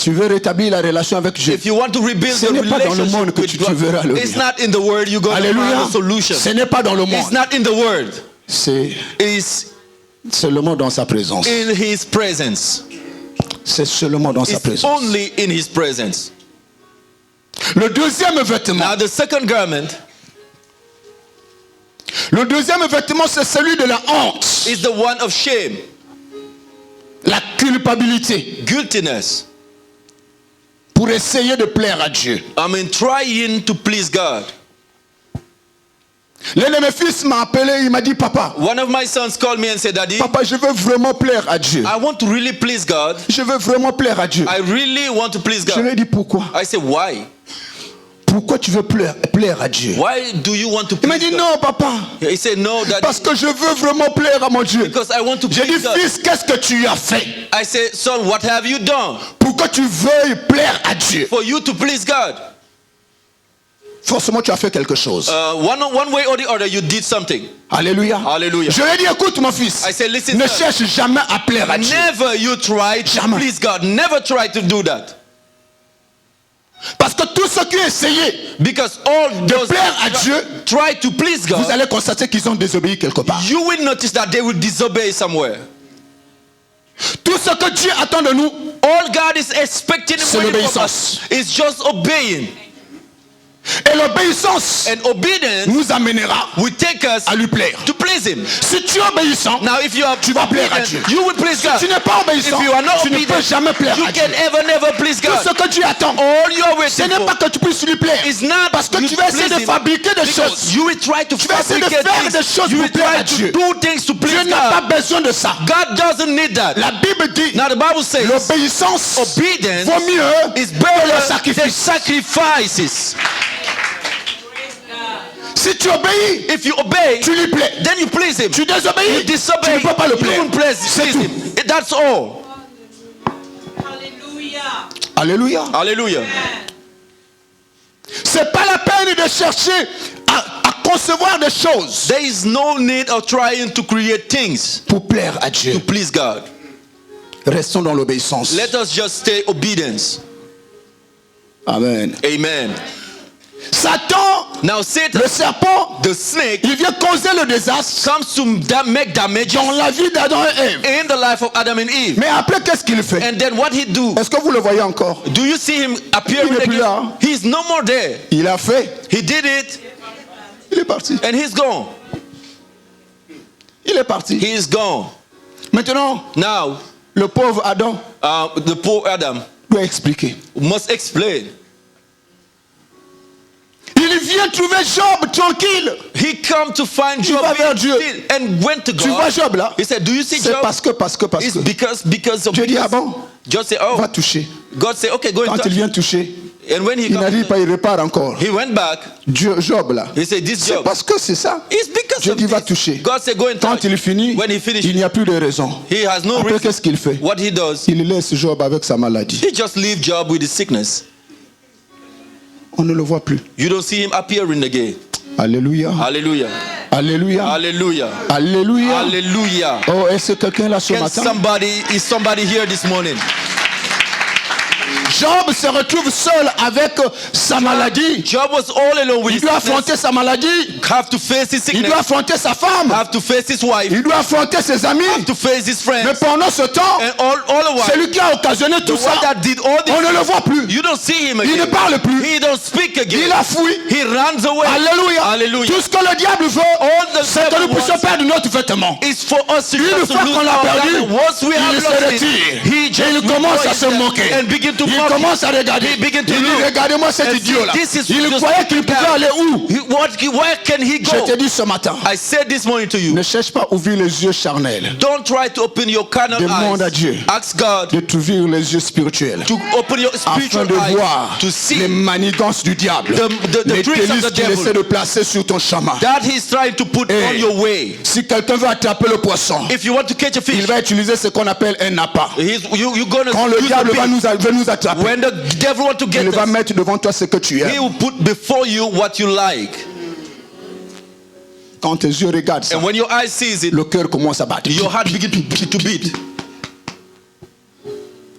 Tu veux rétablir la relation avec Dieu. If you want to rebuild Ce the n'est pas dans le monde relationship que with tu God, verras le it's bien. not in the word you're going to Alléluia. find a solution. Ce n'est pas dans le It's monde. not in the word. C'est It's seulement dans sa présence. in his presence. C'est seulement dans sa It's présence. only in his presence. Le deuxième vêtement. Now the second garment Le deuxième vêtement, c'est celui de la honte. is the one of shame, La culpabilité. guiltiness. Pour essayer de plaire à Dieu. Trying to please God. L'un de mes fils m'a appelé, il m'a dit, papa, One of my sons called me and said, Daddy, papa, je veux vraiment plaire à Dieu. I want to really please God. Je veux vraiment plaire à Dieu. I really want to please Je lui God. ai dit, pourquoi? I said, why? Pourquoi tu veux plaire à Dieu? Why do you want to Il m'a please dit, God? non, papa, He said, no, Daddy, parce que je veux vraiment plaire à mon Dieu. because I want to J'ai dit, please God. fils, qu'est-ce que tu as fait I said, son, what have you done pour que tu veuilles plaire à Dieu? for you to please God? Forcément, tu as fait quelque chose. One way or the other, you did something. Alléluia. Hallelujah. Je lui ai dit, écoute mon fils, I said, listen, ne son, cherche jamais à plaire à Dieu. never you try to Jamais. please God. Never try to do that. Parce que tous ceux qui ont essayé Because all de those plaire à Dieu, try to please vous God, allez constater qu'ils ont désobéi quelque part. you will notice that they will disobey somewhere. Tout ce que Dieu attend de nous, All God is expecting C'est from l'obéissance. us is just obeying. et l'obéissance And obedience nous amènera will take us à lui plaire. to please Him. Si tu es obéissant, Now, if you are tu vas plaire à obedient, Dieu. you will please Si God. tu n'es pas If obéissant, you are not tu ne peux obedient, jamais plaire you à Dieu. can never please Tout ce God. que Dieu attend, All you are ce waiting n'est pas for que tu puisses lui plaire. is not Parce que you tu vas essayer please de Him, fabriquer des because choses. you will try to Tu vas essayer de fabricate faire des things. choses You pour will plaire try à Dieu. to do things to please Dieu n'a pas God. besoin de ça. God doesn't need that. La Bible dit, Now the Bible says l'obéissance obedience vaut mieux is que le better than sacrifice. sacrifices. Si tu obéis, If you obey, tu lui plais. then you please Him. Tu désobéis, You tu disobey, ne peux pas le you plaire. won't please C'est tout. Him. That's all. Alléluia. Hallelujah. C'est pas la peine de chercher à concevoir des choses There is no need of trying to create things pour plaire à Dieu. to please God. Restons dans l'obéissance. Let us just stay obedient. Amen. Amen. Satan, Now Satan, le serpent, the snake, il vient causer le désastre comes to make damage dans la vie d'Adam et Ève. in the life of Adam and Eve. Mais après, qu'est-ce qu'il fait? And then what he do? Est-ce que vous le voyez encore? Do you see him appearing Il n'est plus again? là. He's no more there. Il a fait. He did it Il est parti. and he's gone. Il est parti. He is gone. Maintenant, Now, le pauvre Adam the poor Adam doit expliquer. must explain. Il vient trouver Job tranquille. He come to find Il Job va vers being Dieu. still and went to Tu vois God. Job là? He said, do you see C'est Job? parce que. It's because of Dieu dit, ah bon? Just say, Va oh. toucher. God say, okay, go and Quand touch. il vient toucher, And when he il n'arrive comes, pas, il repart encore. he went back. Job là. He said, this C'est Job. parce que c'est ça. It's because Dieu of dit, va this. toucher. God said, go and Quand touch. il finit, When he finished, il n'y a plus de raison. he has no Après, reason. qu'est-ce qu'il fait? What he does, Il laisse Job avec sa maladie. he just leave Job with his sickness. On ne le voit plus. You don't see him appearing again. Alléluia. Hallelujah. Alléluia. Hallelujah. Alléluia. Hallelujah. Oh, est-ce que quelqu'un là ce Can matin? is somebody here this morning? Job se retrouve seul avec sa maladie. Job was all alone with Il his doit sickness. affronter sa maladie. Have to face his Il sickness. doit affronter sa femme. Have to face his wife. Il doit affronter ses amis. Have to face his Mais friends. pendant ce temps, And all the while, celui qui a occasionné the tout one ça, that did all on ne this, le voit plus. you don't see him Il ne again. parle plus. He don't speak Il again. a fui. He runs away. Alléluia. Hallelujah. Tout ce que le diable veut, All the c'est que nous devil puissions wants perdre notre vêtement. is for us to Une just fois lose qu'on l'a our perdu, garment. Once we have il se lost it, retire. he Et just il commence à withdraws se himself moquer. and begin to Il mock. commence à regarder. He begin to Il dit, look. regardez-moi cet And idiot là. this is Il just croyait qu'il pouvait bad. aller où? Where can he Je te go? dis ce matin, I said this morning to you, ne cherche pas à ouvrir les yeux charnels. don't try to open your carnal Demande à eyes. Dieu Ask God de t'ouvrir les yeux spirituels. to open your Afin spiritual de eyes voir to see les manigances du diable. the Les tricks of délices the qu'il devil essaie de placer sur ton chemin. that he's trying to put Hey. on your way. Si quelqu'un veut attraper le poisson, If you want to catch a il fish, va utiliser ce qu'on appelle un appât. you're gonna Quand le use diable the va bait. veut nous attraper, When the devil want to get il va us, mettre devant toi ce que tu he aimes. will put before you what you like. Quand tes yeux regardent ça, And when your eyes sees it, le cœur commence à battre. your heart begin to beat.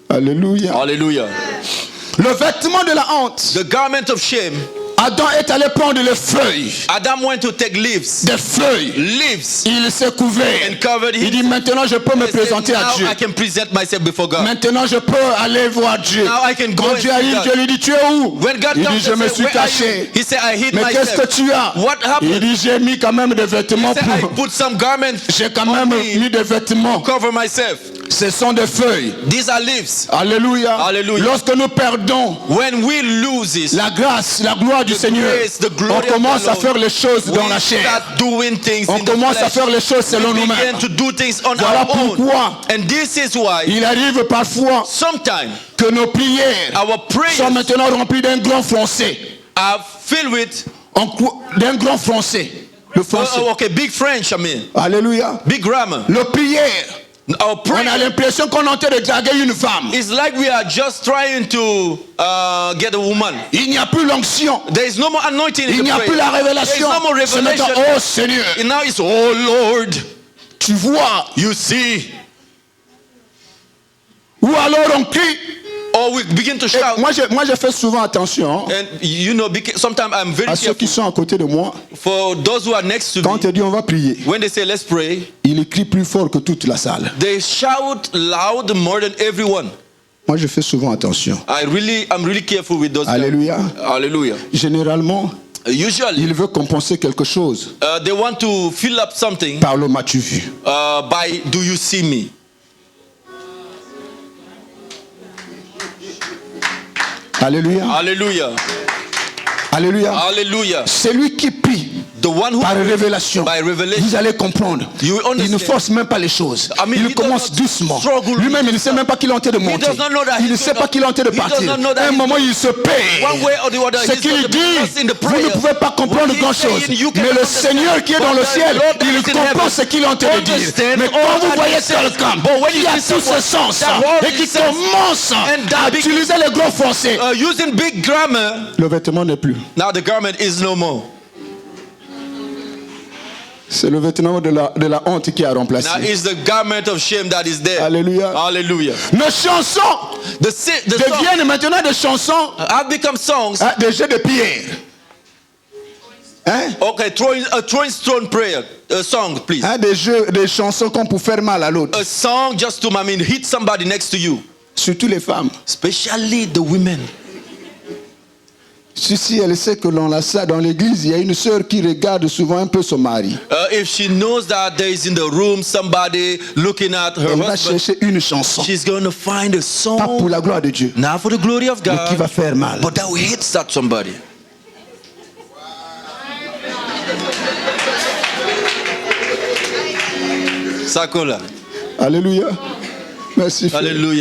Alléluia. Hallelujah. Le vêtement de la honte. the garment of shame, Adam est allé prendre les feuilles. Adam went to take leaves. Des feuilles. Leaves. Il s'est couvert. And covered Il him. dit maintenant je peux me He said, présenter à now Dieu. I can present myself before God. Maintenant je peux aller voir Dieu. Now I can go Quand and Dieu see arrive, God. Dieu lui dit tu es où? When God Il comes dit je and me says, suis where are you? caché. He said, I hid Mais qu'est-ce que myself. tu as? What Il happened? dit j'ai mis quand même des vêtements He said, I pour. put some garments J'ai quand on même me mis des vêtements. to cover myself. Ce sont des feuilles. These are leaves. Alléluia. Alléluia. Lorsque nous perdons When we lose it, la grâce, la gloire du The Seigneur, grace, the glory on of the commence à Lord, faire les choses dans la we chair. start doing things On in the commence à flesh. faire les choses selon We begin nous-mêmes. to do things on Voilà our own. pourquoi And this is why il arrive parfois sometimes que nos prières our sont prayers maintenant remplies d'un grand français. are filled with D'un grand français. Le français. okay, big French, I mean, Alléluia. big grammar. Le prière. Our On a prayer l'impression qu'on est en train de draguer une femme. is like we are just trying to get a woman. Il n'y a plus l'onction. There is no more anointing in Il the n'y a prayer. plus la There is révélation. no more C'est maintenant, revelation. oh Seigneur, And now it's, oh Lord, tu vois. you see. Ou alors on crie. Or we begin to Et shout. moi, je fais souvent attention And you know, sometimes I'm very à ceux careful. qui sont à côté de moi. For those who are next to Quand on me, te dit on va prier, when they say let's pray, il crie plus fort que toute la salle. they shout loud more than everyone. Moi, je fais souvent attention. I'm really careful with those guys. Alléluia. Hallelujah. Généralement, Usually, il veut compenser quelque chose they want to fill up something par le m'as-tu vu. by do you see me? Alléluia. Hallelujah. Alléluia. Hallelujah. C'est lui qui prie The one who par révélation. by revelation. Vous allez comprendre. You will Il ne understand. force même pas les choses. I mean, Il he commence does not doucement. struggle Lui-même, il ne sait même pas qu'il est en train de He monter. does not know that Il ne he's sait going pas qu'il est en train de he does partir. not know that À un he's moment, il se paie. One way or the other, Ce he's qu'il going to be dit, lost in the vous prayer. ne pouvez pas comprendre What he's grand-chose. saying, you Mais cannot le understand. Seigneur qui est dans But le the ciel, Lord that il is in comprend heaven ce qu'il est en train de dire. understand Mais all quand vous that voyez he says. quelqu'un But when you qui a see tous ses someone sens that holds et qui his sense commence and that à big- utiliser les gros français, Using big grammar, le vêtement n'est plus. now the garment is no more. C'est le vêtement de la honte qui a remplacé. Now it's the garment of shame that is there. Alléluia. Hallelujah. Nos chansons The song deviennent maintenant des chansons, have become songs. des jeux de pierre. Hein? Okay, throwing stone prayer. A song, please. Hein, des chansons comme pour faire mal à l'autre. A song just to, hit somebody next to you. Surtout les femmes. Especially the women. Si elle sait que dans l'église, il y a une sœur qui regarde souvent un peu son mari. If she knows that there is in the room somebody looking at her Elle va husband, chercher une chanson. she's going to find a Pas pour song, la gloire de Dieu, not for the glory of mais qui va God, faire mal. but that will hit that somebody. Sakola. Alléluia. Merci. frère. Hallelujah.